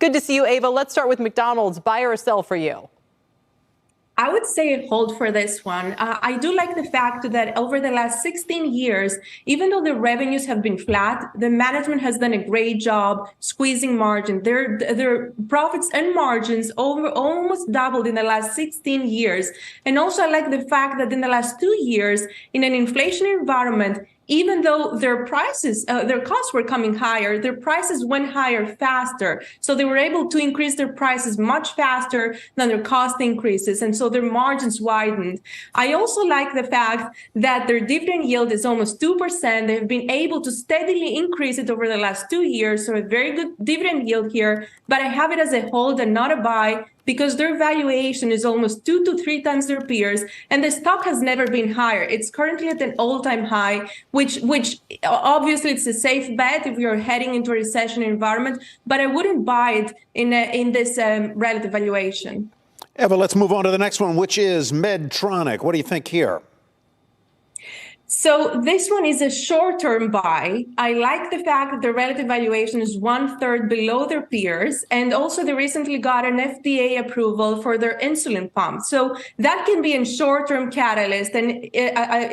Good to see you, Ava. Let's start with McDonald's. Buy or sell for you? I would say hold for this one. I do like the fact that over the last 16 years, even though the revenues have been flat, the management has done a great job squeezing margin. Their profits and margins almost doubled in the last 16 years. And also I like the fact that in the last 2 years, in an inflationary environment, even though their prices, their costs were coming higher, their prices went higher faster. So they were able to increase their prices much faster than their cost increases. And so their margins widened. I also like the fact that their dividend yield is almost 2%. They've been able to steadily increase it over the last 2 years. So a very good dividend yield here, but I have it as a hold and not a buy, because their valuation is almost 2 to 3 times their peers, and the stock has never been higher. It's currently at an all-time high, which obviously it's a safe bet if you're heading into a recession environment, but I wouldn't buy it in this relative valuation. Eva, let's move on to the next one, which is Medtronic. What do you think here? So this one is a short-term buy. I like the fact that the relative valuation is 1/3 below their peers. And also they recently got an FDA approval for their insulin pump. So that can be a short-term catalyst, and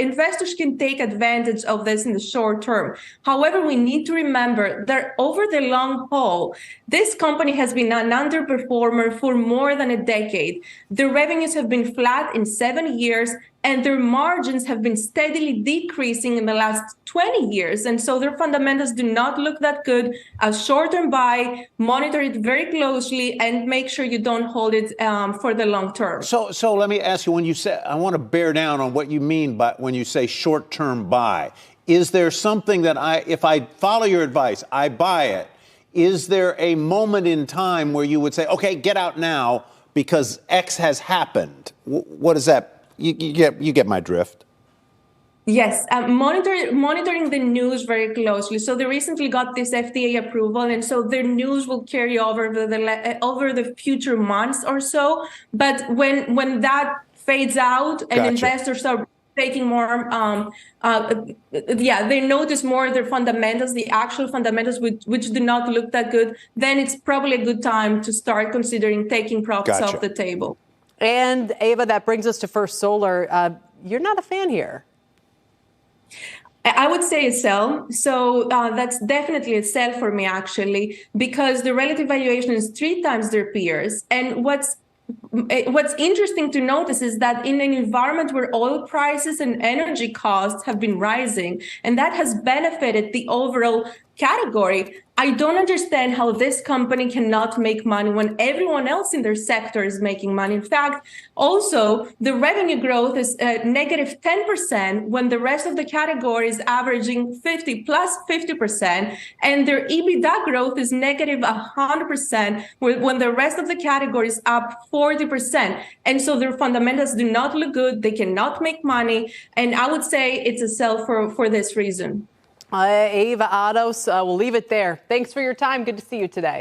investors can take advantage of this in the short term. However, we need to remember that over the long haul, this company has been an underperformer for more than a decade. The revenues have been flat in 7 years, and their margins have been steadily decreasing in the last 20 years. And so their fundamentals do not look that good. A short-term buy, monitor it very closely, and make sure you don't hold it for the long term. So let me ask you, when you say, I want to bear down on what you mean by when you say short-term buy. Is there something that if I follow your advice, I buy it, is there a moment in time where you would say, okay, get out now because X has happened? What is that? You get my drift. Yes, monitoring the news very closely. So they recently got this FDA approval, and so their news will carry over over the future months or so. But when that fades out and investors are taking more, they notice more of their fundamentals, the actual fundamentals, which do not look that good, then it's probably a good time to start considering taking profits off the table. And Ava, that brings us to First Solar. You're not a fan here. I would say a sell. So that's definitely a sell for me, actually, because the relative valuation is 3 times their peers. And what's interesting to notice is that in an environment where oil prices and energy costs have been rising, and that has benefited the overall category, I don't understand how this company cannot make money when everyone else in their sector is making money. In fact, also, the revenue growth is negative 10% when the rest of the category is averaging 50%, and their EBITDA growth is negative 100% when the rest of the category is up 40%. And so their fundamentals do not look good. They cannot make money. And I would say it's a sell for this reason. Ava Ados, we'll leave it there. Thanks for your time. Good to see you today.